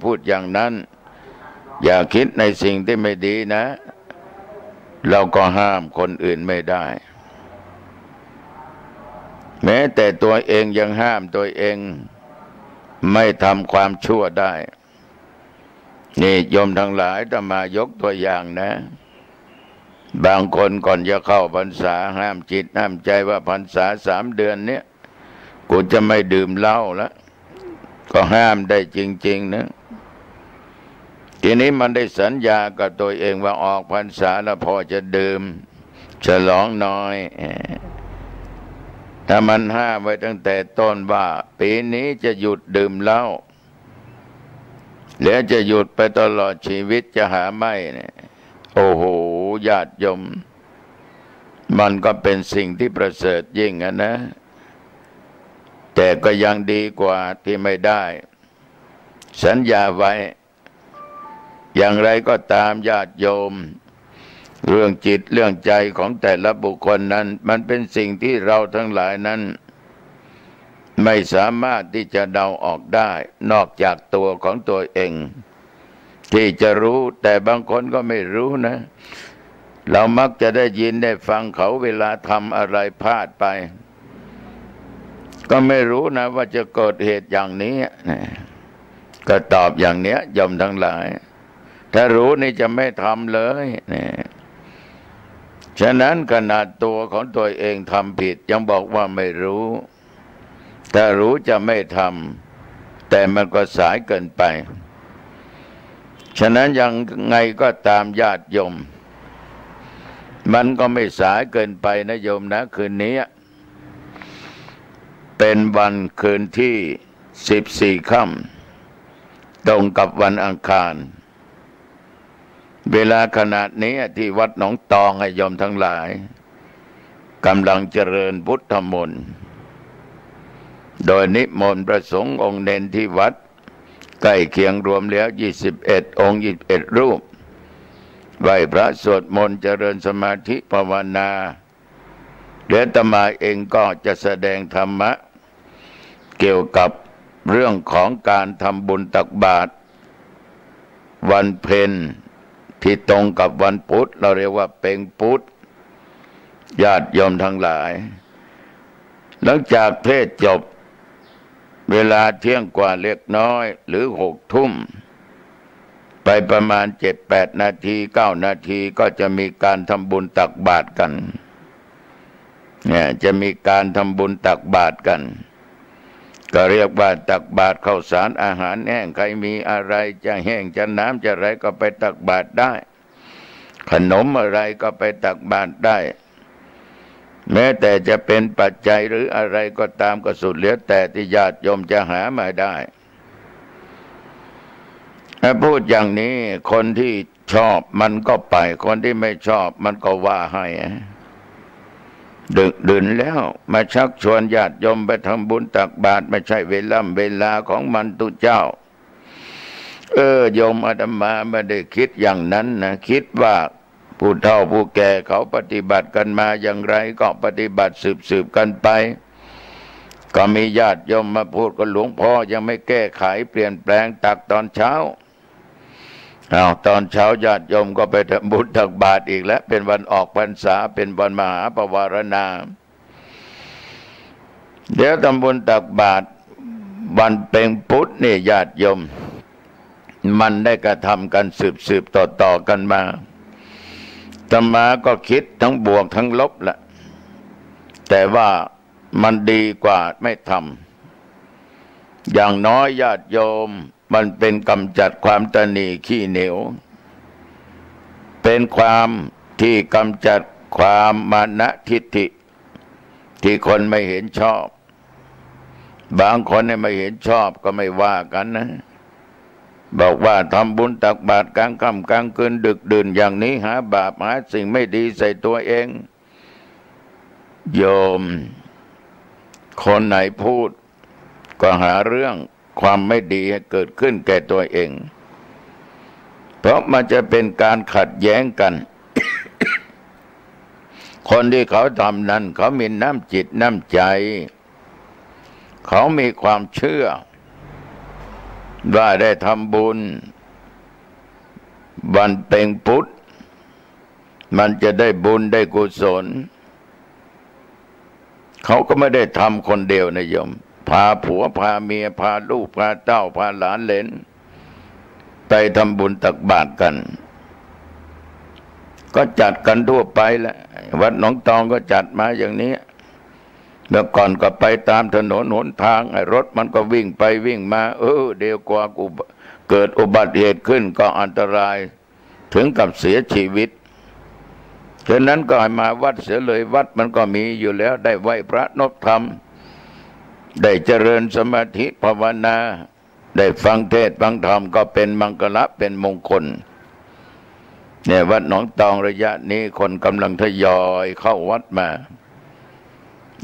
พูดอย่างนั้นอย่าคิดในสิ่งที่ไม่ดีนะเราก็ห้ามคนอื่นไม่ได้แม้แต่ตัวเองยังห้ามตัวเองไม่ทำความชั่วได้นี่โยมทั้งหลายจะมายกตัวอย่างนะบางคนก่อนจะเข้าพรรษาห้ามจิตห้ามใจว่าพรรษา3 เดือนเนี้ยกูจะไม่ดื่มเหล้าแล้วก็ห้ามได้จริงๆนะทีนี้มันได้สัญญากับตัวเองว่าออกพรรษาแล้วพอจะดื่มฉลองน้อยถ้ามันห้ามไว้ตั้งแต่ต้นว่าปีนี้จะหยุดดื่มเหล้าแล้วจะหยุดไปตลอดชีวิตจะหาไม่เนี่ยโอ้โหญาติโยมมันก็เป็นสิ่งที่ประเสริฐยิ่งนะแต่ก็ยังดีกว่าที่ไม่ได้สัญญาไว้อย่างไรก็ตามญาติโยมเรื่องจิตเรื่องใจของแต่ละบุคคลนั้นมันเป็นสิ่งที่เราทั้งหลายนั้นไม่สามารถที่จะเดาออกได้นอกจากตัวของตัวเองที่จะรู้แต่บางคนก็ไม่รู้นะเรามักจะได้ยินได้ฟังเขาเวลาทำอะไรพลาดไปก็ไม่รู้นะว่าจะเกิดเหตุอย่างนี้ก็ตอบอย่างเนี้ยโยมทั้งหลายถ้ารู้นี่จะไม่ทำเลยฉะนั้นขนาดตัวของตัวเองทำผิดยังบอกว่าไม่รู้ถ้ารู้จะไม่ทำแต่มันก็สายเกินไปฉะนั้นยังไงก็ตามญาติโยมมันก็ไม่สายเกินไปนะโยมนะคืนนี้เป็นวันคืนที่14 ค่ำตรงกับวันอังคารเวลาขณะนี้ที่วัดหนองตองให้โยมทั้งหลายกำลังเจริญพุทธมนต์โดยนิมนต์พระสงฆ์องค์เนนที่วัดใกล้เคียงรวมแล้ว21 องค์21 รูปไหว้พระสวดมนต์เจริญสมาธิภาวนาเดี๋ยวอาตมาเองก็จะแสดงธรรมะเกี่ยวกับเรื่องของการทำบุญตักบาตรวันเพ็ญที่ตรงกับวันพุธเราเรียกว่าเพ็ญพุธญาติโยมทั้งหลายหลังจากเทศจบเวลาเที่ยงกว่าเล็กน้อยหรือ6 ทุ่มไปประมาณ7-8 นาที9 นาทีก็จะมีการทำบุญตักบาตรกันเนี่ยจะมีการทำบุญตักบาตรกันก็เรียกว่าตักบาตรข้าวสารอาหารแห้งใครมีอะไรจะแห้งจะน้ำจะอะไรก็ไปตักบาตรได้ขนมอะไรก็ไปตักบาตรได้แม้แต่จะเป็นปัจจัยหรืออะไรก็ตามก็สุดแล้วแต่ที่ญาติโยมจะหามาได้ถ้าพูดอย่างนี้คนที่ชอบมันก็ไปคนที่ไม่ชอบมันก็ว่าให้ดึกดื่นแล้วมาชักชวนญาติโยมไปทำบุญตักบาตรไม่ใช่เวลาของมันตุเจ้าโยมอาตมาไม่ได้คิดอย่างนั้นนะคิดว่าผู้เฒ่าผู้แก่เขาปฏิบัติกันมาอย่างไรก็ปฏิบัติสืบกันไปก็มีญาติโยมมาพูดกับหลวงพ่อยังไม่แก้ไขเปลี่ยนแปลงตักตอนเช้าตอนเช้าญาติโยมก็ไปทำบุญตักบาตรอีกแล้วเป็นวันออกพรรษาเป็นวันมหาปวารณาเดี๋ยวทำบุญตักบาตรวันเพ็ญพุธนี่ญาติโยมมันได้กระทำกันสืบต่อกันมาอาตมาก็คิดทั้งบวกทั้งลบแหละแต่ว่ามันดีกว่าไม่ทำอย่างน้อยญาติโยมมันเป็นกำจัดความตนีขี้เหนียวเป็นความที่กำจัดความมานะทิฏฐิที่คนไม่เห็นชอบบางคนไม่เห็นชอบก็ไม่ว่ากันนะบอกว่าทำบุญตักบาตรกลางค่ำกลางคืนดึกดื่นอย่างนี้หาบาปหาสิ่งไม่ดีใส่ตัวเองโยมคนไหนพูดก็หาเรื่องความไม่ดีให้เกิดขึ้นแก่ตัวเองเพราะมันจะเป็นการขัดแย้งกัน คนที่เขาทำนั้นเขามีน้ำจิตน้ำใจเขามีความเชื่อ ว่าได้ทำบุญวันเพ็ญพุธมันจะได้บุญได้กุศลเขาก็ไม่ได้ทำคนเดียวนะโยมพาผัวพาเมียพาลูกพาเต้าพาหลานเหลนไปทำบุญตักบาตรกันก็จัดกันทั่วไปแหละวัดหนองตองก็จัดมาอย่างนี้เมื่อก่อนก็ไปตามถนนหนทางไอ้รถมันก็วิ่งไปวิ่งมาเดี๋ยวกว่ากูเกิดอุบัติเหตุขึ้นก็อันตรายถึงกับเสียชีวิตฉะนั้นก็ให้มาวัดเสียเลยวัดมันก็มีอยู่แล้วได้ไหว้พระนบธรรมได้เจริญสมาธิภาวนาได้ฟังเทศน์ฟังธรรมก็เป็นมังคละเป็นมงคลเนี่ยวัดหนองตองระยะนี้คนกำลังทยอยเข้าวัดมา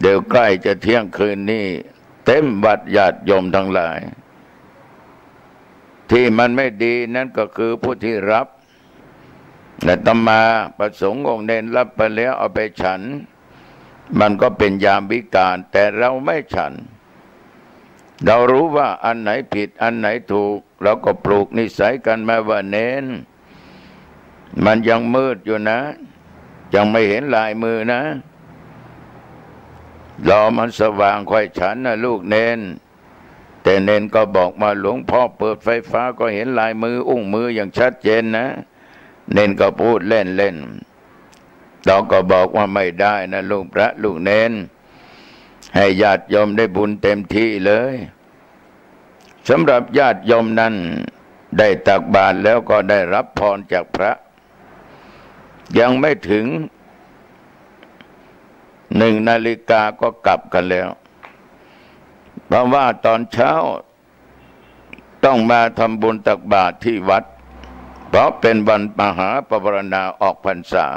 เดี๋ยวใกล้จะเที่ยงคืนนี้เต็มวัดญาติโยมทั้งหลายที่มันไม่ดีนั่นก็คือผู้ที่รับและตมาประสงค์องค์เน้นรับไปแล้วเอาไปฉันมันก็เป็นยามวิกาลแต่เราไม่ฉันเรารู้ว่าอันไหนผิดอันไหนถูกเราก็ปลูกนิสัยกันมาว่าเน้นมันยังมืดอยู่นะยังไม่เห็นลายมือนะรอมันสว่างค่อยฉันนะลูกเน้นแต่เน้นก็บอกมาหลวงพ่อเปิดไฟฟ้าก็เห็นลายมืออุ้งมืออย่างชัดเจนนะเน้นก็พูดเล่นเราก็บอกว่าไม่ได้นะลูกพระลูกเน้นให้ญาติโยมได้บุญเต็มที่เลยสำหรับญาติโยมนั้นได้ตักบาตรแล้วก็ได้รับพรจากพระยังไม่ถึง1 นาฬิกาก็กลับกันแล้วเพราะว่าตอนเช้าต้องมาทำบุญตักบาตรที่วัดเพราะเป็นวันมหาปวารณาออกพรรษา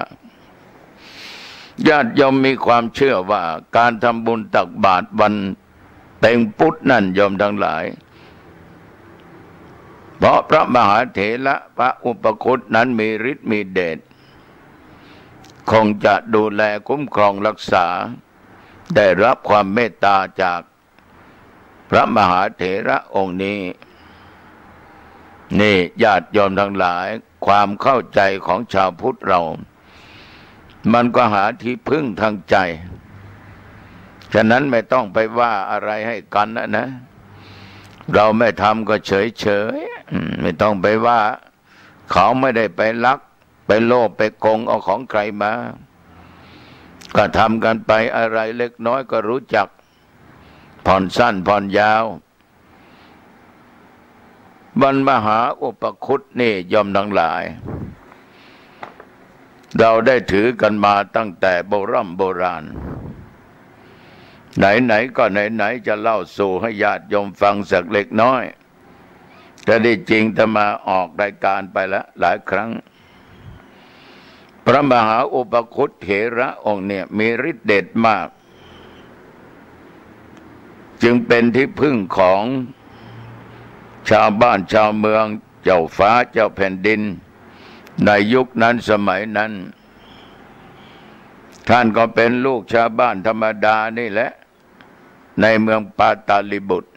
ญาติโยมมีความเชื่อว่าการทำบุญตักบาตรวันเพ็ญพุธนั่นโยมทั้งหลายเพราะพระมหาเถระพระอุปคุตนั้นมีฤทธิ์มีเดชคงจะดูแลคุ้มครองรักษาได้รับความเมตตาจากพระมหาเถระองค์นี้นี่ญาติโยมทั้งหลายความเข้าใจของชาวพุทธเรามันก็หาที่พึ่งทางใจฉะนั้นไม่ต้องไปว่าอะไรให้กันนะเราไม่ทำก็เฉยไม่ต้องไปว่าเขาไม่ได้ไปลักไปโลภไปโกงเอาของใครมาก็ทำกันไปอะไรเล็กน้อยก็รู้จักผ่อนสั้นผ่อนยาววันมหาอุปคุตนี่ยอมทั้งหลายเราได้ถือกันมาตั้งแต่โบราณไหนก็ไหนจะเล่าสู่ให้ญาติโยมฟังสักเล็กน้อยแต่ได้จริงแต่มาออกรายการไปแล้วหลายครั้งพระมหาอุปคุตเถระองค์เนี่ยมีฤทธิ์เดชมากจึงเป็นที่พึ่งของชาวบ้านชาวเมืองเจ้าฟ้าเจ้าแผ่นดินในยุคนั้นสมัยนั้นท่านก็เป็นลูกชาวบ้านธรรมดานี่แหละในเมืองปาตาลิบุตร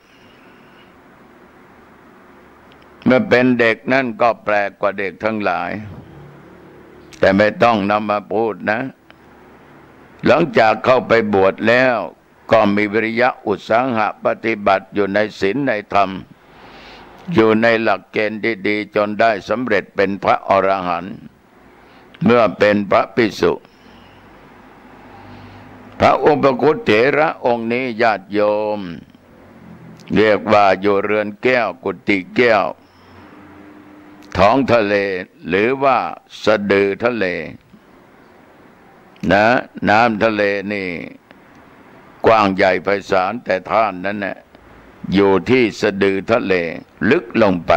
เมื่อเป็นเด็กนั่นก็แปลกกว่าเด็กทั้งหลายแต่ไม่ต้องนำมาพูดนะหลังจากเข้าไปบวชแล้วก็มีวิริยะอุตสาหะปฏิบัติอยู่ในศีลในธรรมอยู่ในหลักเกณฑ์ที่ดีจนได้สำเร็จเป็นพระอรหันต์เมื่อเป็นพระภิกษุพระอุปคุตเถระองค์นี้ญาติโยมเรียกว่าอยู่เรือนแก้วกุฏิแก้วท้องทะเลหรือว่าสะดือทะเลนะน้ำทะเลนี่กว้างใหญ่ไพศาลแต่ท่านนั้นน่ะอยู่ที่สะดือทะเลลึกลงไป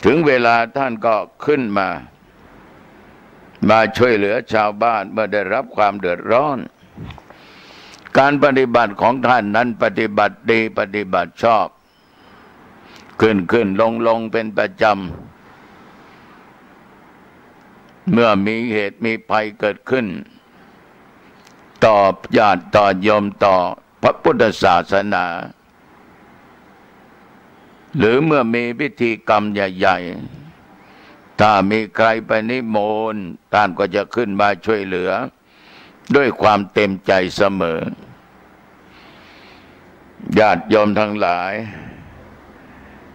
ถึงเวลาท่านก็ขึ้นมาช่วยเหลือชาวบ้านเมื่อได้รับความเดือดร้อนการปฏิบัติของท่านนั้นปฏิบัติดีปฏิบัติชอบขึ้นลงเป็นประจำเมื่อมีเหตุมีภัยเกิดขึ้นต่อญาติต่อโยมต่อพระพุทธศาสนา หรือเมื่อมีพิธีกรรมใหญ่ๆถ้ามีใครไปนิมนต์ท่านก็จะขึ้นมาช่วยเหลือด้วยความเต็มใจเสมอญาติโยมทั้งหลาย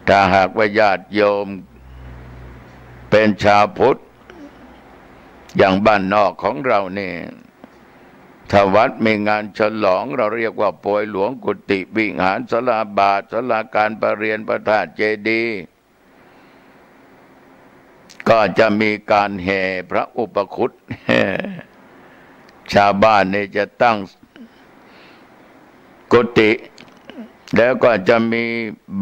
ถ้าหากว่าญาติโยมเป็นชาวพุทธอย่างบ้านนอกของเราเนี่ยถ้าวัดมีงานฉลองเราเรียกว่าโปรยหลวงกุฏิวิหารศาลาบาทศาลาการประเรียนพระธาตุเจดีย์ก็จะมีการแห่พระอุปคุตชาวบ้านนี่จะตั้งกุฏิแล้วก็จะมี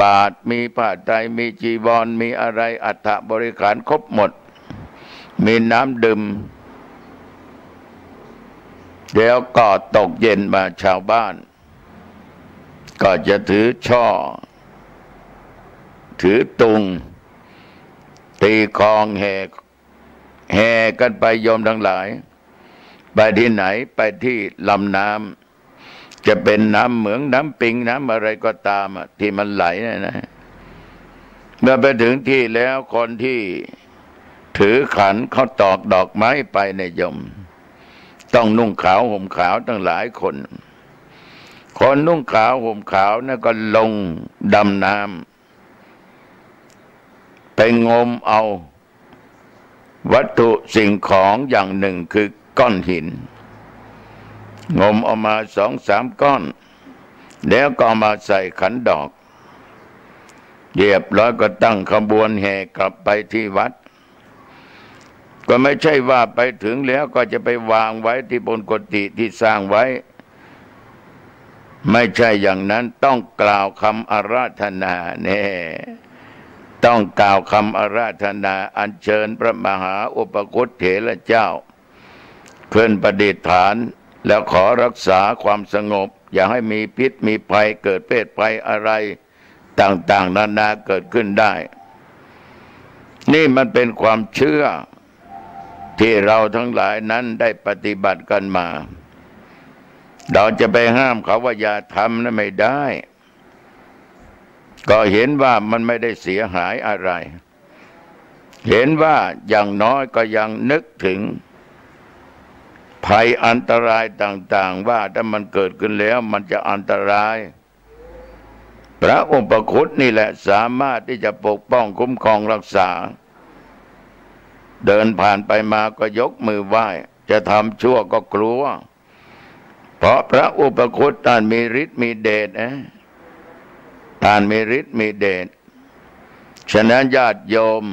บาตรมีผ้าไตรมีจีวรมีอะไรอัฐบริขารครบหมดมีน้ำดื่มแล้วก็ตกเย็นมาชาวบ้านก็จะถือช่อถือตุงตีกลองแห่กันไปโยมทั้งหลายไปที่ไหนไปที่ลำน้ำจะเป็นน้ำเหมืองน้ำปิงน้ำอะไรก็ตามที่มันไหลนะเมื่อไปถึงที่แล้วคนที่ถือขันเขาตอกดอกไม้ไปในโยมต้องนุ่งขาวห่มขาวตั้งหลายคนนุ่งขาวห่มขาวนั่นก็ลงดำน้ำไปงมเอาวัตถุสิ่งของอย่างหนึ่งคือก้อนหินงมเอามา2-3 ก้อนแล้วก็มาใส่ขันดอกเรียบร้อยก็ตั้งขบวนแห่กลับไปที่วัดก็ไม่ใช่ว่าไปถึงแล้วก็จะไปวางไว้ที่บนกุฏิที่สร้างไว้ไม่ใช่อย่างนั้นต้องกล่าวคำอาราธนาแน่ต้องกล่าวคำอาราธนาอัญเชิญพระมหาอุปคุตเถระเจ้าขึ้นประดิษฐานแล้วขอรักษาความสงบอย่าให้มีพิษมีภัยเกิดเพศภัยอะไรต่างๆนานาเกิดขึ้นได้นี่มันเป็นความเชื่อที่เราทั้งหลายนั้นได้ปฏิบัติกันมาเราจะไปห้ามเขาว่าอย่าทำนั้นไม่ได้ก็เห็นว่ามันไม่ได้เสียหายอะไรเห็นว่าอย่างน้อยก็ยังนึกถึงภัยอันตรายต่างๆว่าถ้ามันเกิดขึ้นแล้วมันจะอันตรายพระอุปคุตนี่แหละสามารถที่จะปกป้องคุ้มครองรักษาเดินผ่านไปมาก็ยกมือไหว้จะทำชั่วก็กลัวเพราะพระอุปคุตท่านมีฤทธิ์มีเดชท่านมีฤทธิ์มีเดชฉะนั้นญาติโยม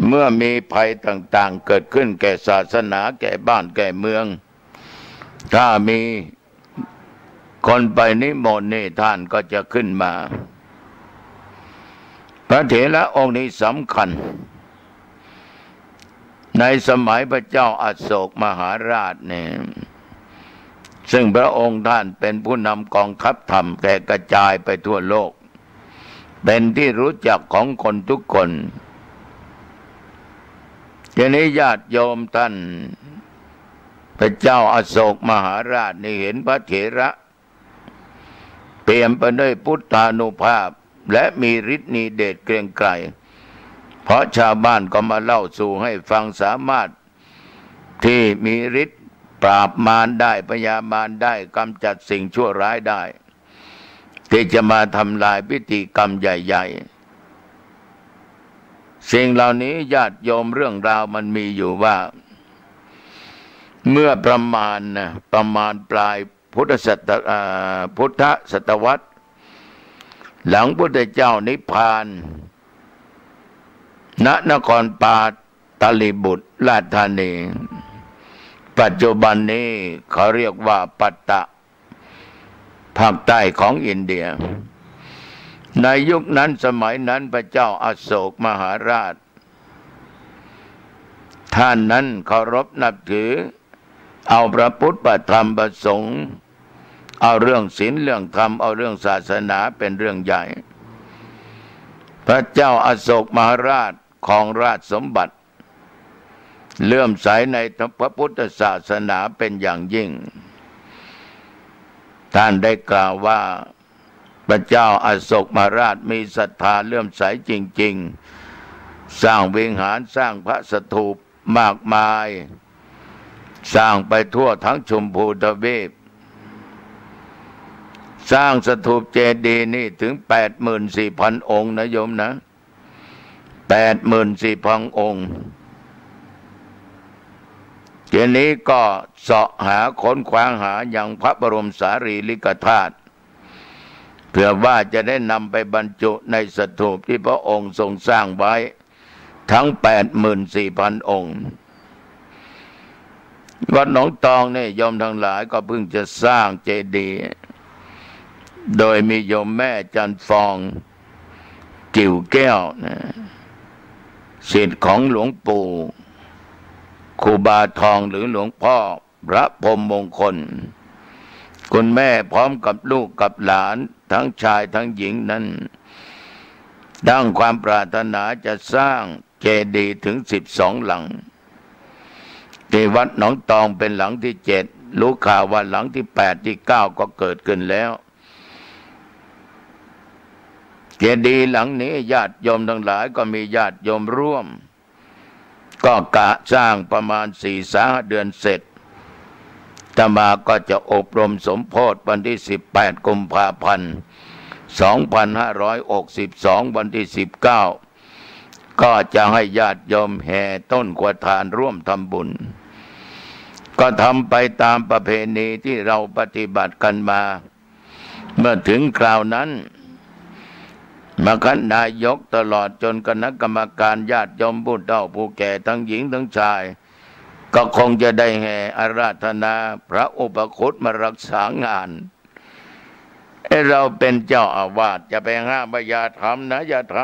เมื่อมีภัยต่างๆเกิดขึ้นแก่ศาสนาแก่บ้านแก่เมืองถ้ามีคนไปนิมนต์นี่ท่านก็จะขึ้นมาพระเถระองค์นี้สำคัญในสมัยพระเจ้าอโศกมหาราชเนี่ยซึ่งพระองค์ท่านเป็นผู้นำกองทัพธรรมแผ่กระจายไปทั่วโลกเป็นที่รู้จักของคนทุกคนทีนี้ญาติโยมท่านพระเจ้าอโศกมหาราชนี่เห็นพระเถระเปี่ยมไปด้วยพุทธานุภาพและมีฤทธิ์มีเดชเกรียงไกรเพราะชาวบ้านก็มาเล่าสู่ให้ฟังสามารถที่มีฤทธิ์ปราบมารได้พยามารได้กำจัดสิ่งชั่วร้ายได้ที่จะมาทำลายพิธีกรรมใหญ่ๆสิ่งเหล่านี้ญาติโยมเรื่องราวมันมีอยู่ว่าเมื่อประมาณปลายพุทธศตวรรษหลังพุทธเจ้านิพพานณนครปาตลิบุตรราชธานีปัจจุบันนี้เขาเรียกว่าปัตตะภาคใต้ของอินเดียในยุคนั้นสมัยนั้นพระเจ้าอโศกมหาราชท่านนั้นเคารพนับถือเอาพระพุทธพระธรรมพระสงฆ์เอาเรื่องศีลเรื่องธรรมเอาเรื่องศาสนาเป็นเรื่องใหญ่พระเจ้าอโศกมหาราชครองราชสมบัติเลื่อมใสในพระพุทธศาสนาเป็นอย่างยิ่งท่านได้กล่าวว่า พระเจ้าอโศกมหาราชมีศรัทธาเลื่อมใสจริงๆสร้างวิหารสร้างพระสถูปมากมายสร้างไปทั่วทั้งชมพูทวีปสร้างสถูปเจดีย์นี่ถึง 84,000 องค์นะโยมนะ 84,000 องค์ทีนี้ก็เสาะหาค้นคว้าหาอย่างพระบรมสารีริกธาตุเพื่อว่าจะได้นำไปบรรจุในสถูปที่พระองค์ทรงสร้างไว้ทั้ง 84,000 องค์วัดหนองตองเนี่ยโยมทั้งหลายก็เพิ่งจะสร้างเจดีย์โดยมีโยมแม่จันฟองกิ่วแก้วนะศิษย์ของหลวงปู่ครูบาทองหรือหลวงพ่อพระพรหมมงคลคุณแม่พร้อมกับลูกกับหลานทั้งชายทั้งหญิงนั้นตั้งความปรารถนาจะสร้างเจดีย์ถึง12 หลังที่วัดหนองตองเป็นหลังที่7รู้ข่าวว่าหลังที่8ที่9ก็เกิดขึ้นแล้วเจดีย์หลังนี้ญาติโยมทั้งหลายก็มีญาติโยมร่วมก็กะสร้างประมาณ 4-5 เดือนเสร็จอาตมาก็จะอบรมสมโภชวันที่18 กุมภาพันธ์ 2562วันที่19ก็จะให้ญาติโยมแห่ต้นกวดทานร่วมทำบุญก็ทำไปตามประเพณีที่เราปฏิบัติกันมาเมื่อถึงคราวนั้นมคณนายกตลอดจนคณะกรรมการญาติโยมผู้เฒ่าผู้แก่ทั้งหญิงทั้งชายก็คงจะได้แห่อาราธนาพระอุปคุตมารักษางานเราเป็นเจ้าอาวาสจะไปห้ามว่าอย่าทำนะอย่าทำ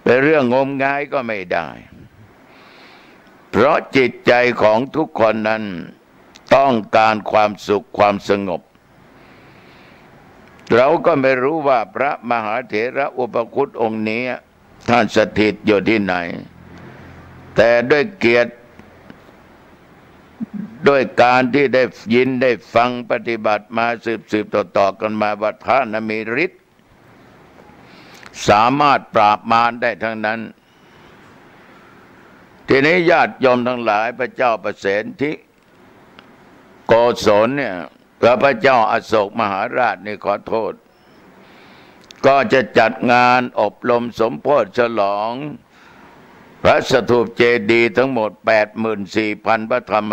เป็นเรื่องงมงายก็ไม่ได้เพราะจิตใจของทุกคนนั้นต้องการความสุขความสงบเราก็ไม่รู้ว่าพระมหาเถระอุปคุตองค์นี้ท่านสถิตอยู่ที่ไหนแต่ด้วยเกียรติด้วยการที่ได้ยินได้ฟังปฏิบัติมาสืบต่อกันมาว่าท่านมีฤทธิ์สามารถปราบมารได้ทั้งนั้นทีนี้ญาติโยมทั้งหลายพระเจ้าประเสนทิโกศลเนี่ยพระเจ้าอโศกมหาราชนี่ขอโทษก็จะจัดงานอบรมสมโภชฉลองพระสถูปเจดีย์ทั้งหมด 84,000 พระธรรม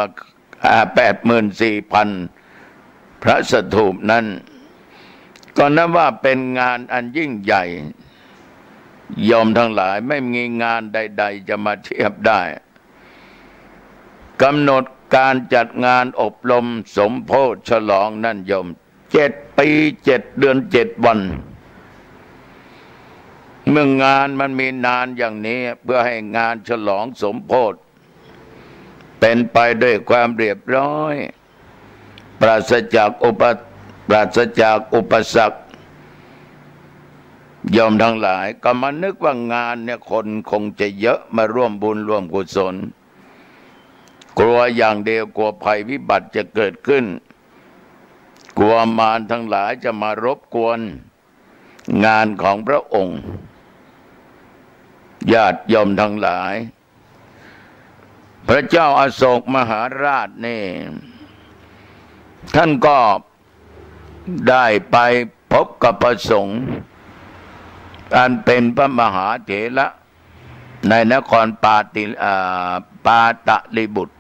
84,000 พระสถูปนั้นก็นับว่าเป็นงานอันยิ่งใหญ่โยมทั้งหลายไม่มีงานใดๆจะมาเทียบได้กำหนดการจัดงานอบรมสมโภชฉลองนั่นโยม7 ปี 7 เดือน 7 วันเมื่องานมันมีนานอย่างนี้เพื่อให้งานฉลองสมโภชเป็นไปด้วยความเรียบร้อยปราศจากอุปสรรคโยมทั้งหลายก็มานึกว่างานเนี่ยคนคงจะเยอะมาร่วมบุญร่วมกุศลกลัวอย่างเดียวกลัวภัยวิบัติจะเกิดขึ้นกลัวมารทั้งหลายจะมารบกวนงานของพระองค์ญาติโยมทั้งหลายพระเจ้าอโศกมหาราชนี่ท่านก็ได้ไปพบกับพระสงฆ์อันเป็นพระมหาเถระในนครปาตลิบุตร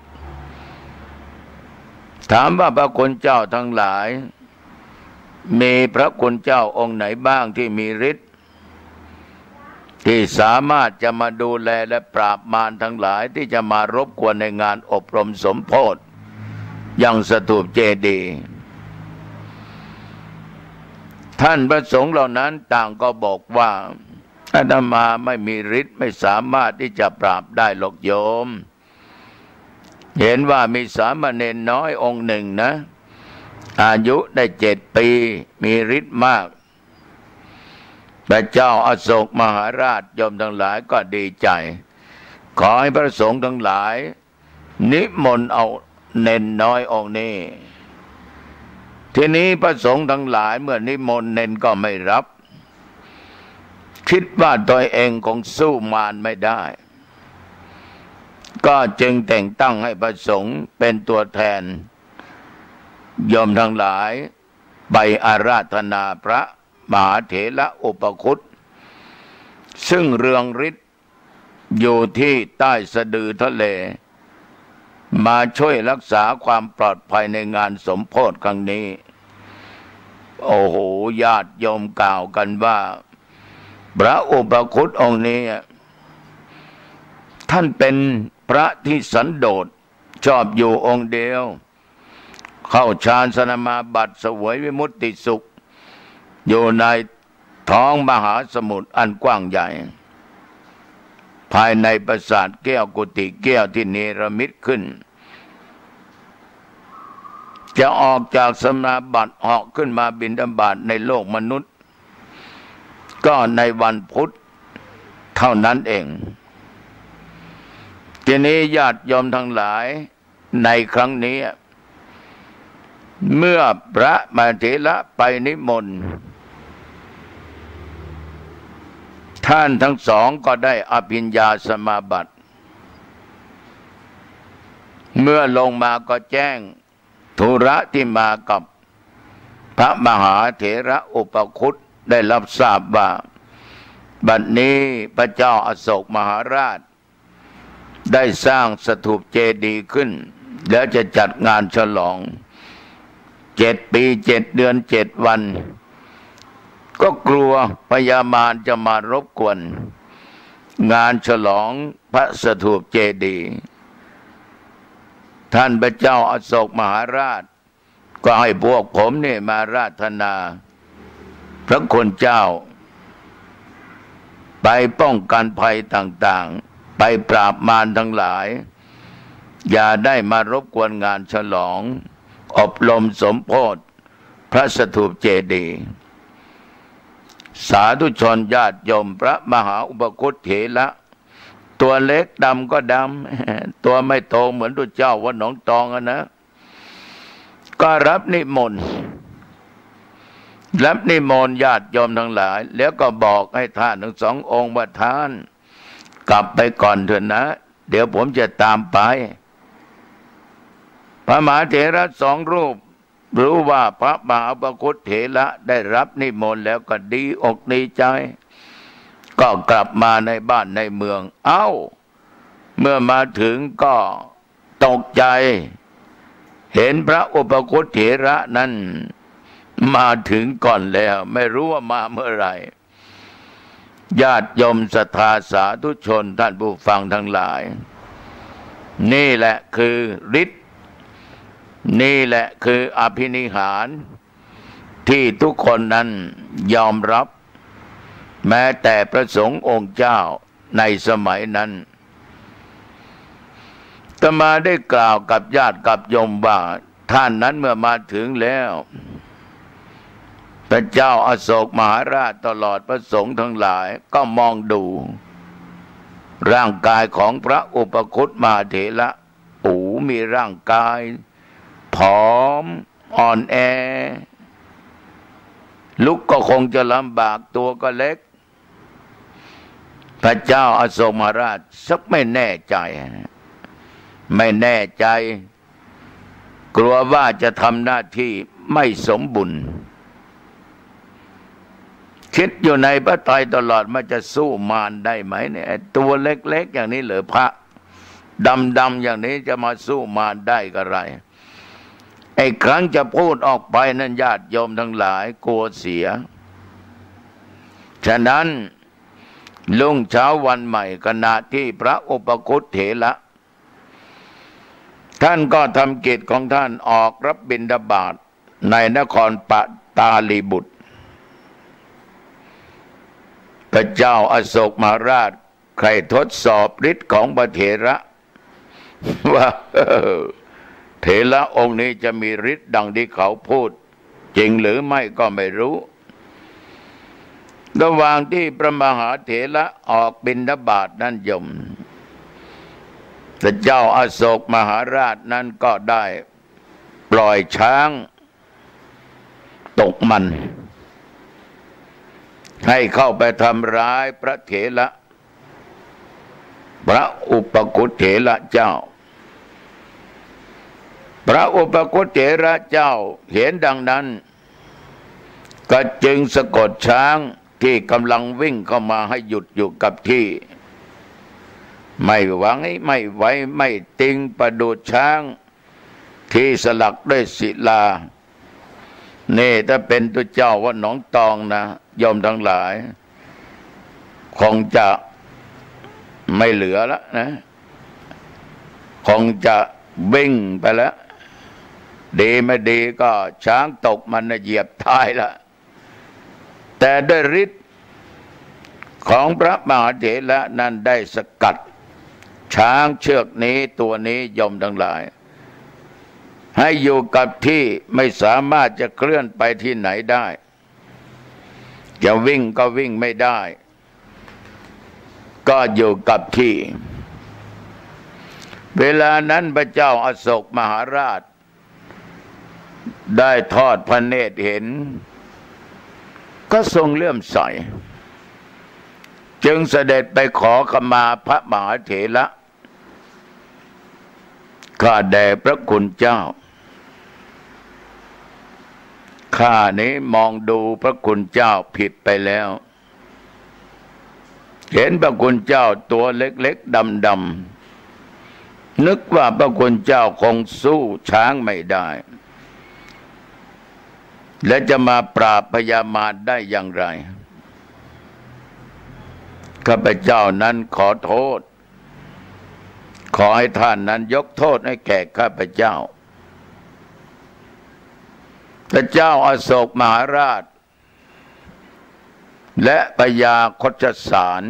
ถามว่าพระคุณเจ้าทั้งหลายมีพระคุณเจ้าองค์ไหนบ้างที่มีฤทธิ์ที่สามารถจะมาดูแลและปราบมารทั้งหลายที่จะมารบกวนในงานอบรมสมโภชยังสถูปเจดีย์ท่านพระสงฆ์เหล่านั้นต่างก็บอกว่าอาตมาไม่มีฤทธิ์ไม่สามารถที่จะปราบได้หรอกโยมเห็นว่ามีสามเณรน้อยองค์หนึ่งนะอายุได้7 ปีมีฤทธิ์มากพระเจ้าอโศกมหาราชโยมทั้งหลายก็ดีใจขอให้พระสงฆ์ทั้งหลายนิมนต์เอาเณรน้อยองค์นี้ ทีนี้พระสงฆ์ทั้งหลายเมื่อนิมนต์เน้นก็ไม่รับคิดว่าตัวเองคงสู้มารไม่ได้ก็จึงแต่งตั้งให้พระสงฆ์เป็นตัวแทนโยมทั้งหลายไปอาราธนาพระมหาเถระอุปคุตซึ่งเรืองฤทธิ์อยู่ที่ใต้สะดือทะเลมาช่วยรักษาความปลอดภัยในงานสมโภชครั้งนี้โอ้โหญาติโยมกล่าวกันว่าพระอุปคุตองค์นี้ท่านเป็นพระที่สันโดษชอบอยู่องค์เดียวเข้าฌานสมาบัติเสวยวิมุตติสุขอยู่ในท้องมหาสมุทรอันกว้างใหญ่ภายในปราสาทแก้วกุฏิแก้วที่เนรมิตขึ้นจะออกจากสมาบัติเหาะขึ้นมาบิณฑบาตในโลกมนุษย์ก็ในวันพุธเท่านั้นเองทีนี้ญาติโยมทั้งหลายในครั้งนี้เมื่อพระมหาเถระไปนิมนต์ท่านทั้งสองก็ได้อภิญญาสมาบัติเมื่อลงมาก็แจ้งธุระที่มากับพระมหาเถระอุปคุตได้รับทราบว่าบัดนี้พระเจ้าอโศกมหาราชได้สร้างสถูปเจดีย์ขึ้นแล้วจะจัดงานฉลอง7 ปี7 เดือน7 วันก็กลัวพญามารจะมารบกวนงานฉลองพระสถูปเจดีย์ท่านพระเจ้าอโศกมหาราชก็ให้พวกผมเนี่ยมาราธนาพระคุณเจ้าไปป้องกันภัยต่างๆไปปราบมารทั้งหลายอย่าได้มารบกวนงานฉลองอบรมสมโภชพระสถูปเจดีย์สาธุชนญาติโยมพระมหาอุปคุตเถระตัวเล็กดำก็ดำตัวไม่โตเหมือนตัวเจ้าวัดหนองตองนะก็รับนิมนต์ญาติโยมทั้งหลายแล้วก็บอกให้ท่านทั้งสององค์ว่าท่านกลับไปก่อนเถอะนะเดี๋ยวผมจะตามไปพระมหาเถระสองรูปรู้ว่าพระมหาอุปคุตเถระได้รับนิมนต์แล้วก็ดีอกดีใจก็กลับมาในบ้านในเมืองเมื่อมาถึงก็ตกใจเห็นพระอุปคุตเถระนั้นมาถึงก่อนแล้วไม่รู้ว่ามาเมื่อไหร่ญาติโยมศรัทธาสาธุชนท่านผู้ฟังทั้งหลายนี่แหละคือฤทธิ์นี่แหละคืออภินิหารที่ทุกคนนั้นยอมรับแม้แต่พระสงฆ์องค์เจ้าในสมัยนั้นอาตมาได้กล่าวกับญาติกับโยมว่าท่านนั้นเมื่อมาถึงแล้วพระเจ้าอโศกมหาราชตลอดพระสงฆ์ทั้งหลายก็มองดูร่างกายของพระอุปคุตมหาเถระมีร่างกายผอมอ่อนแอลุกก็คงจะลำบากตัวก็เล็กพระเจ้าอโศกมหาราชสักไม่แน่ใจกลัวว่าจะทำหน้าที่ไม่สมบูรณ์คิดอยู่ในพระทัยตลอดมันจะสู้มารได้ไหมเนี่ยตัวเล็กๆอย่างนี้เหรอพระดำๆอย่างนี้จะมาสู้มารได้กับไรไอ้ครั้งจะพูดออกไปนั้นญาติโยมทั้งหลายกลัวเสียฉะนั้นรุ่งเช้าวันใหม่ขณะที่พระอุปคุตเถระท่านก็ทำกิจของท่านออกรับบิณฑบาตในนครปตาลีบุตรพระเจ้าอโศกมหาราชใครทดสอบฤทธิ์ของพระเถระว่าเถระองค์นี้จะมีฤทธิ์ดังที่เขาพูดจริงหรือไม่ก็ไม่รู้ระหว่างที่พระมหาเถระออกบิณฑบาตนั้นโยมพระเจ้าอโศกมหาราชนั้นก็ได้ปล่อยช้าง ตกมันให้เข้าไปทำร้ายพระเถระพระอุปคุตเถระเจ้าพระอุปคุตเถระเจ้าเห็นดังนั้นก็จึงสะกดช้างที่กำลังวิ่งเข้ามาให้หยุดอยู่กับที่ไม่หวังไม่ไหวไม่ติงประดูดช้างที่สลักด้วยศิลานี่ถ้าเป็นตัวเจ้าว่าหนองตองนะโยมทั้งหลายคงจะไม่เหลือแล้วนะคงจะวิ่งไปแล้วดีไม่ดีก็ช้างตกมันเหยียบท้ายละแต่ด้วยฤทธิ์ของพระมหาเถระนั้นได้สกัดช้างเชือกนี้ตัวนี้โยมทั้งหลายให้อยู่กับที่ไม่สามารถจะเคลื่อนไปที่ไหนได้จะวิ่งก็วิ่งไม่ได้ก็อยู่กับที่เวลานั้นพระเจ้าอโศกมหาราชได้ทอดพระเนตรเห็นก็ทรงเลื่อมใสจึงเสด็จไปขอขมาพระมหาเถระข้าแด่พระคุณเจ้าข้านี้มองดูพระคุณเจ้าผิดไปแล้วเห็นพระคุณเจ้าตัวเล็กๆดำๆนึกว่าพระคุณเจ้าคงสู้ช้างไม่ได้และจะมาปราบพญามารได้อย่างไรข้าพเจ้านั้นขอโทษขอให้ท่านนั้นยกโทษให้แก่ข้าพเจ้าพระเจ้าอโศกมหาราชและพญาคชสาร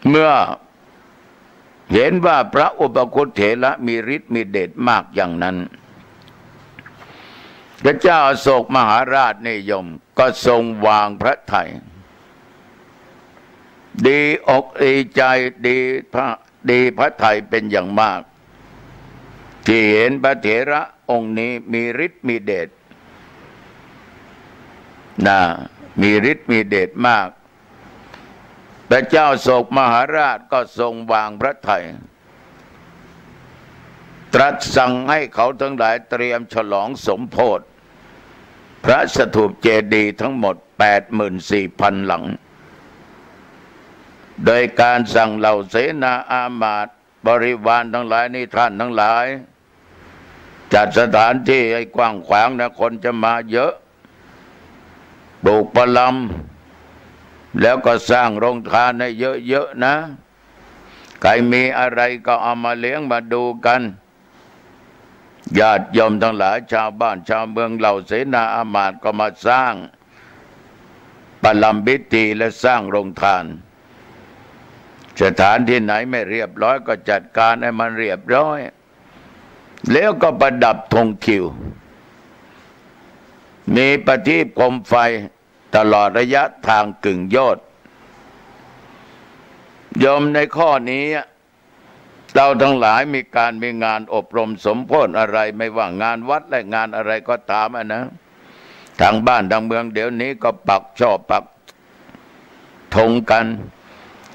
เมื่อเห็นว่าพระอุปคุตเถระมีฤทธิ์มีเดชมากอย่างนั้นพระเจ้าอโศกมหาราชนิยมก็ทรงวางพระทัยดีอกดีใจดีพระทัยเป็นอย่างมากที่เห็นพระเถระองค์นี้มีฤทธิ์มีเดชมีฤทธิ์มีเดชมากพระเจ้าโศกมหาราชก็ทรงวางพระทัยตรัสสั่งให้เขาทั้งหลายเตรียมฉลองสมโภชพระสถูปเจดีย์ทั้งหมด 84,000 หลังโดยการสั่งเหล่าเสนาอามาตย์บริวารทั้งหลายนี่ท่านทั้งหลายจัดสถานที่ให้กว้างขวางนะคนจะมาเยอะปลูกปลำแล้วก็สร้างโรงทานให้เยอะๆนะใครมีอะไรก็เอามาเลี้ยงมาดูกันญาติโยมทั้งหลายชาวบ้านชาวเมืองเหล่าเสนาอามาตย์ก็มาสร้างปลำพิธีและสร้างโรงทานสถานที่ไหนไม่เรียบร้อยก็จัดการให้มันเรียบร้อยแล้วก็ประดับธงคิวมีประทีปโคมไฟตลอดระยะทางกึ่งโยชน์โยมในข้อนี้เราทั้งหลายมีงานอบรมสมโภชอะไรไม่ว่างานวัดและงานอะไรก็ตามนะทางบ้านทางเมืองเดี๋ยวนี้ก็ปักธงกัน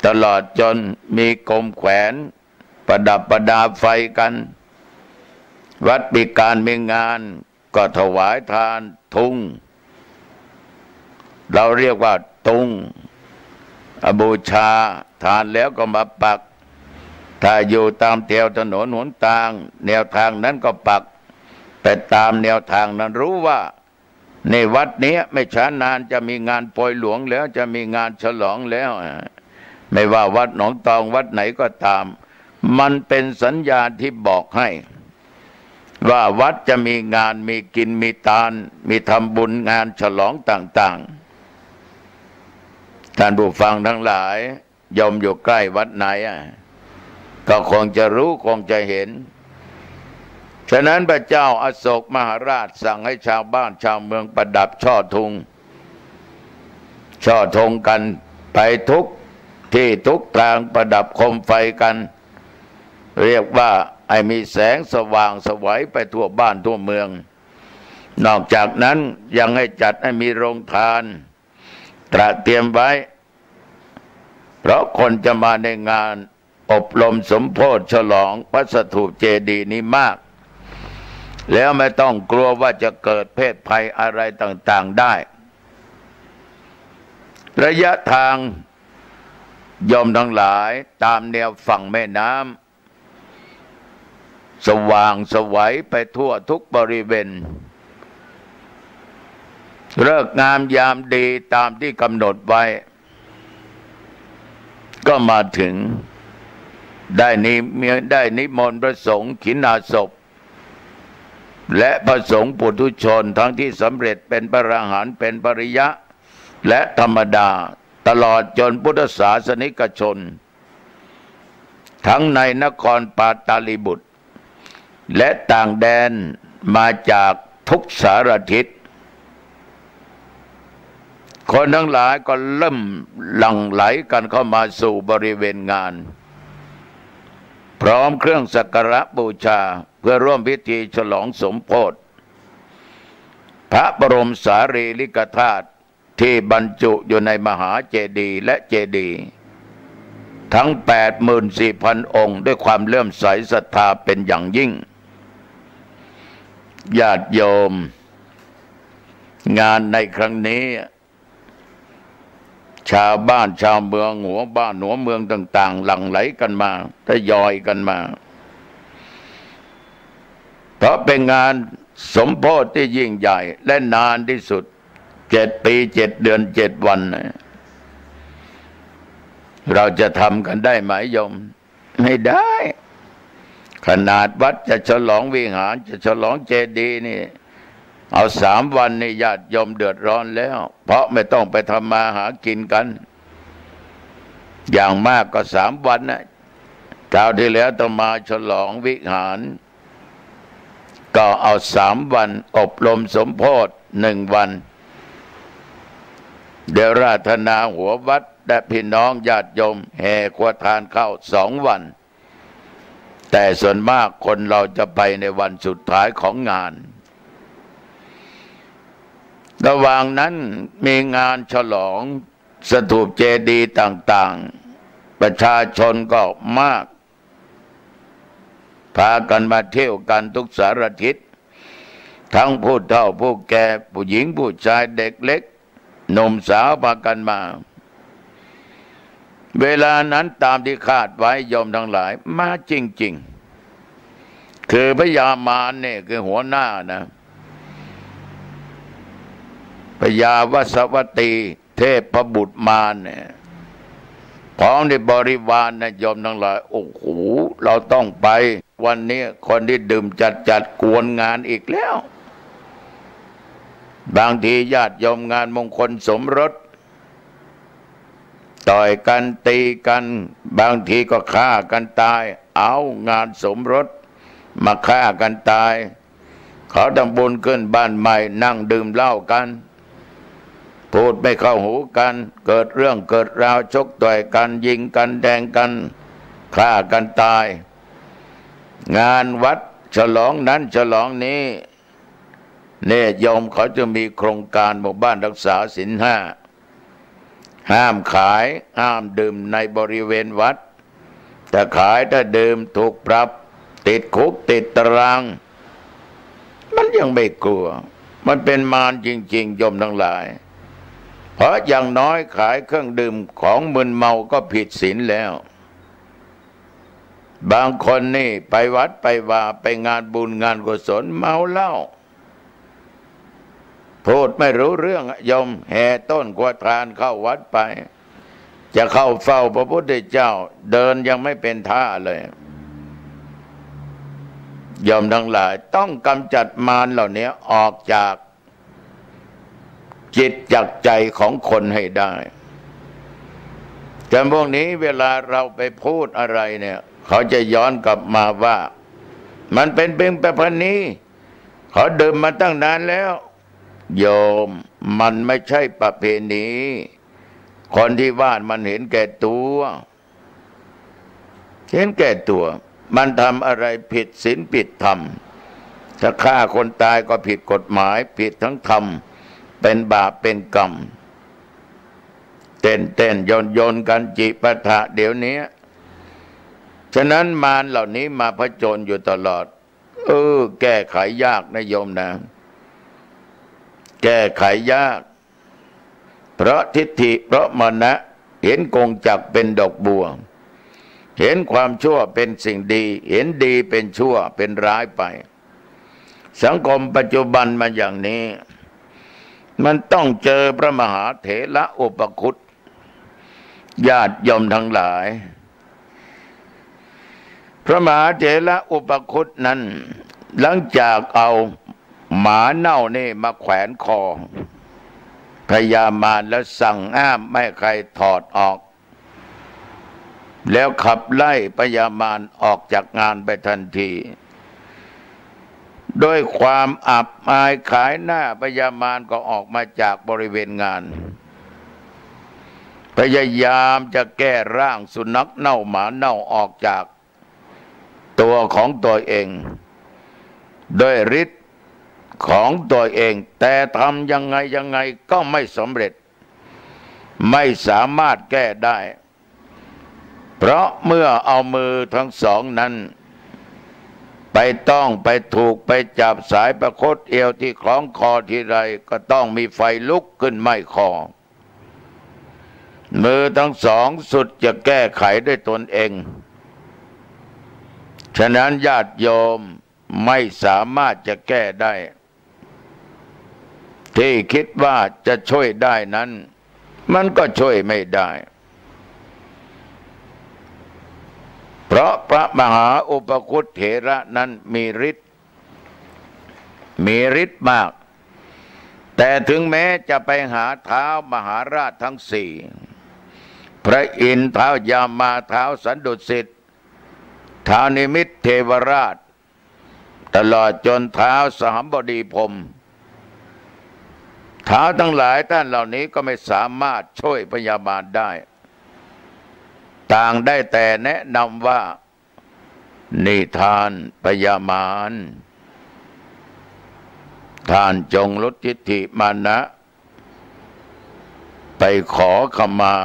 ตลอดจนมีกรมแขวนประดับประดาไฟกันวัดมีการมีงานก็ถวายทานทุงเราเรียกว่าตุงบูชาทานแล้วก็มาปักถ้าอยู่ตามแถวถนนหนทางแนวทางนั้นก็ปักแต่ตามแนวทางนั้นรู้ว่าในวัดนี้ไม่ช้านานจะมีงานโปรยหลวงแล้วจะมีงานฉลองแล้วไม่ว่าวัดหนองตองวัดไหนก็ตามมันเป็นสัญญาณที่บอกให้ว่าวัดจะมีงานมีกินมีทานมีทำบุญงานฉลองต่างๆท่านผู้ฟังทั้งหลายยมอยู่ใกล้วัดไหนก็คงจะรู้คงจะเห็นฉะนั้นพระเจ้าอโศกมหาราชสั่งให้ชาวบ้านชาวเมืองประดับช่อธงกันไปทุกที่ทุกทางประดับโคมไฟกันเรียกว่าให้มีแสงสว่างสวัยไปทั่วบ้านทั่วเมือง นอกจากนั้นยังให้จัดให้มีโรงทานตระเตรียมไว้เพราะคนจะมาในงานอบรมสมโภชฉลองพระสถูปเจดีย์นี้มากแล้วไม่ต้องกลัวว่าจะเกิดเพศภัยอะไรต่างๆได้ระยะทางโยมทั้งหลายตามแนวฝั่งแม่น้ำสว่างไสวไปทั่วทุกบริเวณฤกษ์งามยามดีตามที่กำหนดไว้ก็มาถึงได้นิมนต์พระสงฆ์ขิณาสพและพระสงฆ์ปุถุชนทั้งที่สำเร็จเป็นพระอรหันต์เป็นปริยะและธรรมดาตลอดจนพุทธศาสนิกชนทั้งในนครปาตาลีบุตรและต่างแดนมาจากทุกสารทิศคนทั้งหลายก็เริ่มหลั่งไหลกันเข้ามาสู่บริเวณงานพร้อมเครื่องสักการะบูชาเพื่อร่วมพิธีฉลองสมโภชพระบรมสารีริกธาตุที่บรรจุอยู่ในมหาเจดีย์และเจดีย์ทั้ง 84,000 องค์ด้วยความเลื่อมใสศรัทธาเป็นอย่างยิ่งญาติโยมงานในครั้งนี้ชาวบ้านชาวเมืองหัวบ้านหัวเมืองต่างๆหลั่งไหลกันมาทยอยกันมาเพราะเป็นงานสมโภชที่ยิ่งใหญ่และนานที่สุด7 ปี 7 เดือน 7 วันเราจะทำกันได้ไหมโยมไม่ได้ขนาดวัดจะฉลองวิหารจะฉลองเจดีย์นี่เอา3 วันนี่ญาติโยมเดือดร้อนแล้วเพราะไม่ต้องไปทำมาหากินกันอย่างมากก็3 วันนะคราวที่แล้วต้องมาฉลองวิหารก็เอา3 วันอบรมสมโภช1 วันเดี๋ยวราธนาหัววัดและพี่น้องญาติโยมแห่ขวทานเข้า2 วันแต่ส่วนมากคนเราจะไปในวันสุดท้ายของงานระหว่างนั้นมีงานฉลองสถูปเจดีย์ต่างๆประชาชนก็มากพากันมาเที่ยวกันทุกสารทิศทั้งผู้เฒ่าผู้แก่ผู้หญิงผู้ชายเด็กเล็กหนุ่มสาวพากันมาเวลานั้นตามที่คาดไว้โยมทั้งหลายมาจริงๆคือพญามารเนี่ยคือหัวหน้านะพญาวสวัตตีเทพบุตรมารเนี่ยพร้อมในบริวารนะโยมทั้งหลายโอ้โหเราต้องไปวันนี้คนที่ดื่มจัดกวนงานอีกแล้วบางทีญาติโยมงานมงคลสมรสต่อยกันตีกันบางทีก็ฆ่ากันตายเอางานสมรสมาฆ่ากันตายเขาทำบุญขึ้นบ้านใหม่นั่งดื่มเหล้ากันพูดไม่เข้าหูกันเกิดเรื่องเกิดราวชกต่อยกันยิงกันแทงกันฆ่ากันตายงานวัดฉลองนั้นฉลองนี้เนี่ยโยมเขาจะมีโครงการหมู่บ้านรักษาศีล 5ห้ามขายห้ามดื่มในบริเวณวัดถ้าขายถ้าดื่มถูกปรับติดคุกติดตารางมันยังไม่กลัวมันเป็นมารจริงๆโยมทั้งหลายเพราะอย่างน้อยขายเครื่องดื่มของมึนเมาก็ผิดศีลแล้วบางคนนี่ไปวัดไปว่าไปงานบุญงานกุศลเมาเหล้าพูดไม่รู้เรื่องโยมแห่ต้นกวาทานเข้าวัดไปจะเข้าเฝ้าพระพุทธเจ้าเดินยังไม่เป็นท่าเลยโยมทั้งหลายต้องกำจัดมารเหล่านี้ออกจากจิตจากใจของคนให้ได้แต่พวกนี้เวลาเราไปพูดอะไรเนี่ยเขาจะย้อนกลับมาว่ามันเป็นประเพณีเขาดื่มมาตั้งนานแล้วโยมมันไม่ใช่ประเพณีคนที่ว่ามันเห็นแก่ตัวมันทำอะไรผิดศีลผิดธรรม ถ้าฆ่าคนตายก็ผิดกฎหมายผิดทั้งธรรมเป็นบาปเป็นกรรมเต้นโยนกันจิปะทะเดี๋ยวนี้ฉะนั้นมารเหล่านี้มาผจญอยู่ตลอดแก้ไขยากนะโยมนะแก้ไขยากเพราะทิฏฐิเพราะมานะเห็นกงจักรเป็นดอกบัวเห็นความชั่วเป็นสิ่งดีเห็นดีเป็นชั่วเป็นร้ายไปสังคมปัจจุบันมาอย่างนี้มันต้องเจอพระมหาเถระอุปคุตญาติโยมทั้งหลายพระมหาเถระอุปคุตนั้นหลังจากเอาหมาเน่านี่มาแขวนคอพญามารแล้วสั่งห้ามไม่ให้ใครถอดออกแล้วขับไล่พญามารออกจากงานไปทันทีด้วยความอับอายขายหน้าพญามารก็ออกมาจากบริเวณงานพยายามจะแก้ร่างสุนัขเน่าหมาเน่าออกจากตัวของตัวเองด้วยฤทธิ์ของตัวเองแต่ทำยังไงก็ไม่สำเร็จไม่สามารถแก้ได้เพราะเมื่อเอามือทั้งสองนั้นไปต้องไปถูกไปจับสายประคตเอวที่คล้องคอทีไรก็ต้องมีไฟลุกขึ้นไหม้คอมือทั้งสองสุดจะแก้ไขด้วยตนเองฉะนั้นญาติโยมไม่สามารถจะแก้ได้ที่คิดว่าจะช่วยได้นั้นมันก็ช่วยไม่ได้เพราะพระมหาอุปคุตเถระนั้นมีฤทธิ์มากแต่ถึงแม้จะไปหาเท้ามหาราชทั้งสี่พระอินทร์เท้ายามาเท้าสันดุสิตท้าวนิมิตเทวราชตลอดจนเท้าสหัมบดีพรหมท้าวทั้งหลายท่านเหล่านี้ก็ไม่สามารถช่วยพญามารได้ต่างได้แต่แนะนำว่านิทานพญามารท่านจงลดทิฏฐิมานะไปขอขมา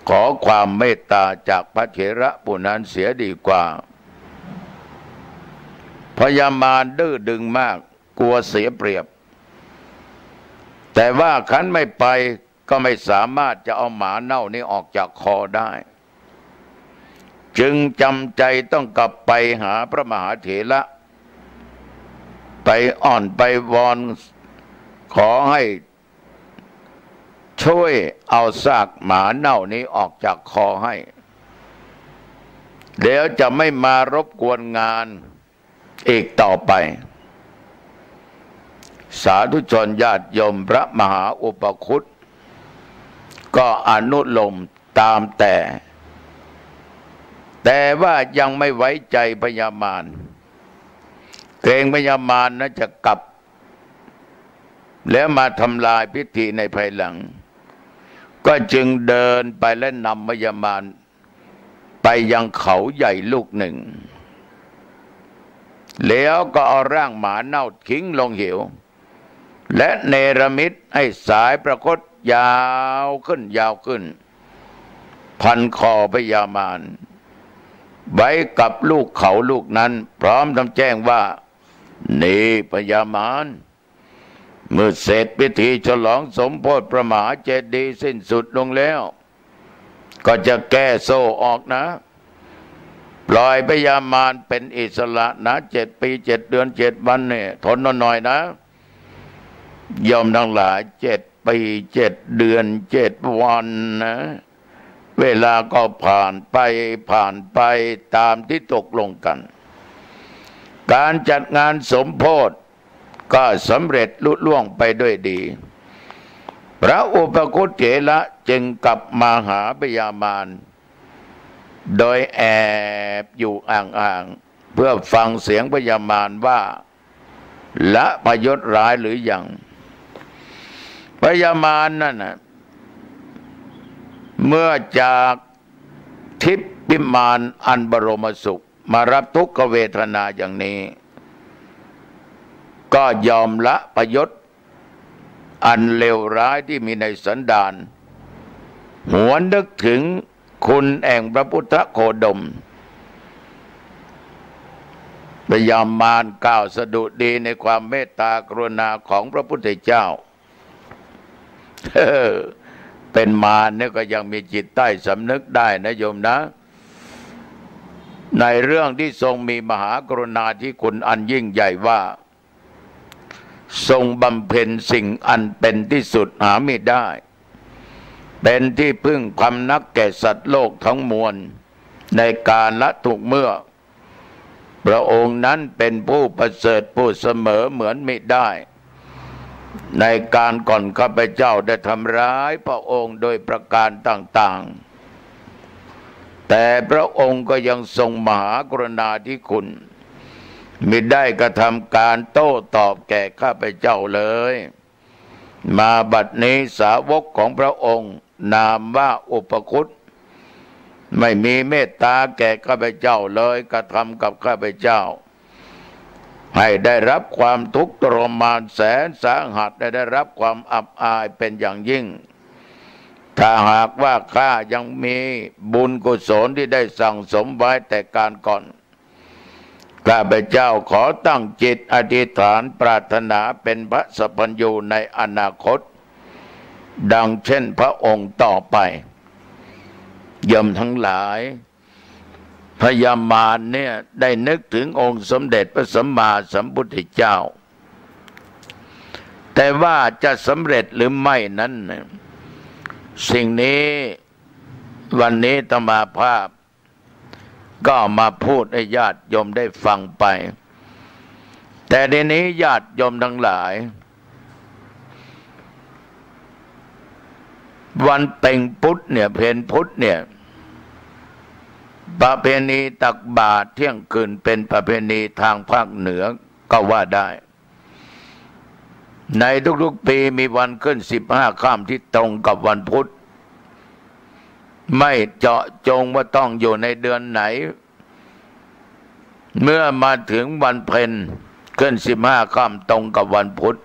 ขอความเมตตาจากพระเถระผู้นั้นเสียดีกว่าพญามารดื้อดึงมากกลัวเสียเปรียบแต่ว่าขันไม่ไปก็ไม่สามารถจะเอาหมาเน่านี้ออกจากคอได้จึงจำใจต้องกลับไปหาพระมหาเถระไปอ้อนไปวอนขอให้ช่วยเอาซากหมาเน่านี้ออกจากคอให้เดี๋ยวจะไม่มารบกวนงานอีกต่อไปสาธุชนญาติโยมพระมหาอุปคุตก็อนุโลมตามแต่ว่ายังไม่ไว้ใจพญามารเกรงพญามารน่าจะกลับแล้วมาทำลายพิธีในภายหลังก็จึงเดินไปและนำพญามารไปยังเขาใหญ่ลูกหนึ่งแล้วก็เอาร่างหมาเน่าทิ้งลงเหวและเนรมิตให้สายประคตยาวขึ้นพันคอพญามารไว้กับลูกเขาลูกนั้นพร้อมทำแจ้งว่านี่พญามารเมื่อเสร็จพิธีฉลองสมโภชพระมหาเจดีย์สิ้นสุดลงแล้วก็จะแก้โซ่ออกนะปล่อยพญามารเป็นอิสระนะ7 ปี 7 เดือน 7 วันเนี่ยทนหน่อยนะยอมทั้งหลาย7 ปี 7 เดือน 7 วันนะเวลาก็ผ่านไปตามที่ตกลงกันการจัดงานสมโภชก็สำเร็จลุล่วงไปด้วยดีพระอุปคุตเถระจึงกลับมาหาพญามารโดยแอบอยู่อ่างๆเพื่อฟังเสียงพญามารว่าละพยศร้ายหรือยังพญามารนั่นนะเมื่อจากทิพย์พิมานอันบรมสุขมารับทุกขเวทนาอย่างนี้ ก็ยอมละประยศอันเลวร้ายที่มีในสันดานหวนนึกถึงคุณแห่งพระพุทธโคดมพยายามมารกล่าวสดุดีในความเมตตากรุณาของพระพุทธเจ้าเป็นมารเนี่ยก็ยังมีจิตใต้สำนึกได้นะโยมนะในเรื่องที่ทรงมีมหากรุณาธิคุณอันยิ่งใหญ่ว่าทรงบำเพ็ญสิ่งอันเป็นที่สุดหาไม่ได้เป็นที่พึ่งพำนักแก่สัตว์โลกทั้งมวลในการละทุกเมื่อพระองค์นั้นเป็นผู้ประเสริฐผู้เสมอเหมือนไม่ได้ในการก่อนข้าพเจ้าได้ทำร้ายพระองค์โดยประการต่างๆแต่พระองค์ก็ยังทรงมหากรุณาธิคุณมิได้กระทำการโต้ตอบแก่ข้าพเจ้าเลยมาบัดนี้สาวกของพระองค์นามว่าอุปคุตไม่มีเมตตาแก่ข้าพเจ้าเลยกระทำกับข้าพเจ้าให้ได้รับความทุกข์ทรมานแสนสาหัสได้รับความอับอายเป็นอย่างยิ่งถ้าหากว่าข้ายังมีบุญกุศลที่ได้สั่งสมไว้แต่การก่อนข้าพเจ้าขอตั้งจิตอธิษฐานปรารถนาเป็นพระสัพพัญญูในอนาคตดังเช่นพระองค์ต่อไปโยมทั้งหลายพญามารเนี่ยได้นึกถึงองค์สมเด็จพระสัมมาสัมพุทธเจ้าแต่ว่าจะสำเร็จหรือไม่นั้นสิ่งนี้วันนี้อาตมาภาพก็มาพูดให้ญาติโยมได้ฟังไปแต่ในนี้ญาติโยมทั้งหลายวันเพ็ญพุธเนี่ยเพนพุธเนี่ยประเพณีตักบาตรเที่ยงคืนเป็นประเพณีทางภาคเหนือก็ว่าได้ในทุกๆปีมีวันขึ้น15 ค่ำที่ตรงกับวันพุธไม่เจาะจงว่าต้องอยู่ในเดือนไหนเมื่อมาถึงวันเพ็ญขึ้น15 ค่ำตรงกับวันพุธ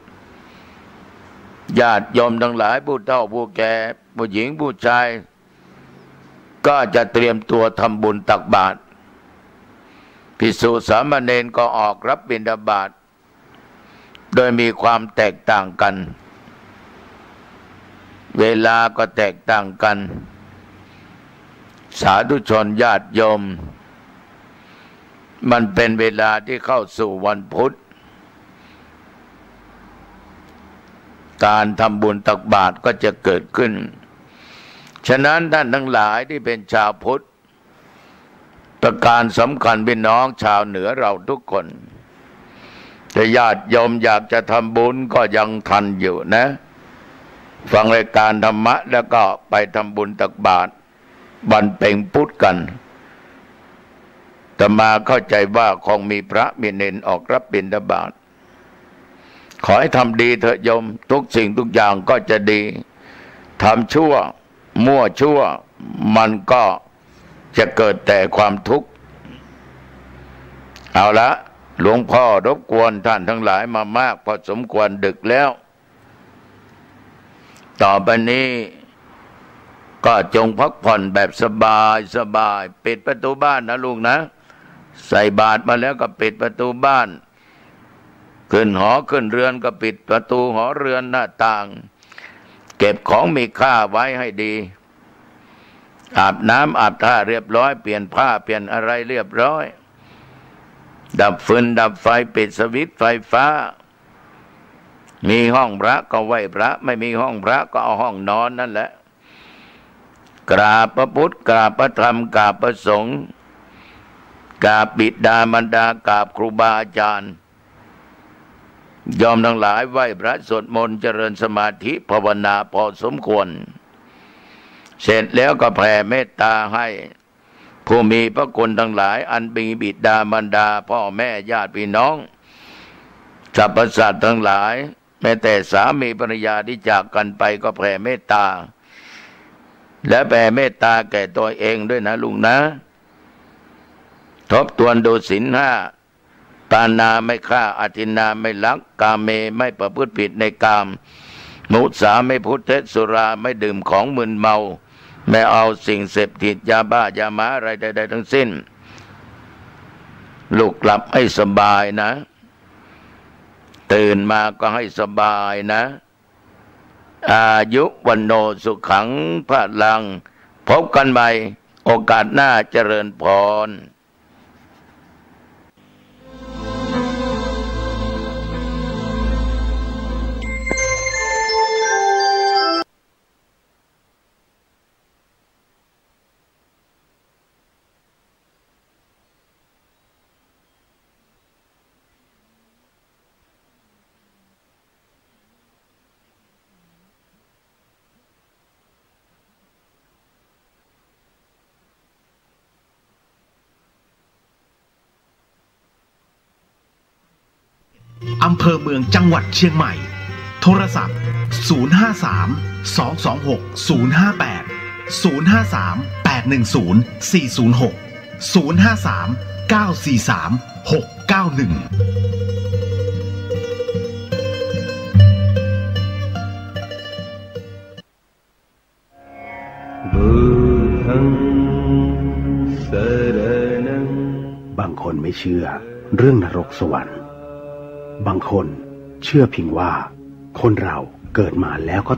ญาติโยมทั้งหลายผู้เฒ่าผู้แก่ผู้หญิงผู้ชายก็จะเตรียมตัวทำบุญตักบาตรภิกษุสามเณรก็ออกรับบิณฑบาตโดยมีความแตกต่างกันเวลาก็แตกต่างกันสาธุชนญาติโยมมันเป็นเวลาที่เข้าสู่วันพุธการทำบุญตักบาตรก็จะเกิดขึ้นฉะนั้นท่านทั้งหลายที่เป็นชาวพุทธประการสำคัญพี่น้องชาวเหนือเราทุกคนแต่ญาติโยมอยากจะทำบุญก็ยังทันอยู่นะฟังรายการธรรมะแล้วก็ไปทำบุญตักบาตรวันเพ็ญพุธกันแต่มาเข้าใจว่าคงมีพระมีเณรออกรับบิณฑบาตขอให้ทำดีเถอะโยมทุกสิ่งทุกอย่างก็จะดีทำชั่วมั่วชั่วมันก็จะเกิดแต่ความทุกข์เอาละหลวงพ่อรบกวนท่านทั้งหลายมามากพอสมควรดึกแล้วต่อไปนี้ก็จงพักผ่อนแบบสบายสบายปิดประตูบ้านนะลูกนะใส่บาตรมาแล้วก็ปิดประตูบ้านขึ้นหอขึ้นเรือนก็ปิดประตูหอเรือนหน้าต่างเก็บของมีค่าไว้ให้ดีอาบน้ำอาบท่าเรียบร้อยเปลี่ยนผ้าเปลี่ยนอะไรเรียบร้อยดับฟืนดับไฟปิดสวิตช์ไฟฟ้ามีห้องพระก็ไหว้พระไม่มีห้องพระก็เอาห้องนอนนั่นแหละกราบพระพุทธกราบพระธรรมกราบพระสงฆ์กราบบิดามารดากราบครูบาอาจารย์ยอมทั้งหลายไหว้พระสวดมนต์เจริญสมาธิภาวนาพอสมควรเสร็จแล้วก็แผ่เมตตาให้ผู้มีพระคุณทั้งหลายอันมีบิดามารดาพ่อแม่ญาติพี่น้องสรรพสัตว์ทั้งหลายแม้แต่สามีภรรยาที่จากกันไปก็แผ่เมตตาและแผ่เมตตาแก่ตัวเองด้วยนะลุงนะทบทวนดูศีล 5 ปานาไม่ฆ่าอธินาไม่ลักกาเมไม่ประพฤติผิดในกามมุสาไม่พูดเท็จสุราไม่ดื่มของมึนเมาไม่เอาสิ่งเสพติดยาบ้ายาม้าอะไรใดๆทั้งสิ้นลูกหลับให้สบายนะตื่นมาก็ให้สบายนะอายุวันโนสุขังพลังพบกันใหม่โอกาสหน้าเจริญพรอำเภอเมืองจังหวัดเชียงใหม่โทรศัพท์บางคนไม่เชื่อเรื่องนรกสวรรค์บางคนเชื่อเพียงว่าคนเราเกิดมาแล้วก็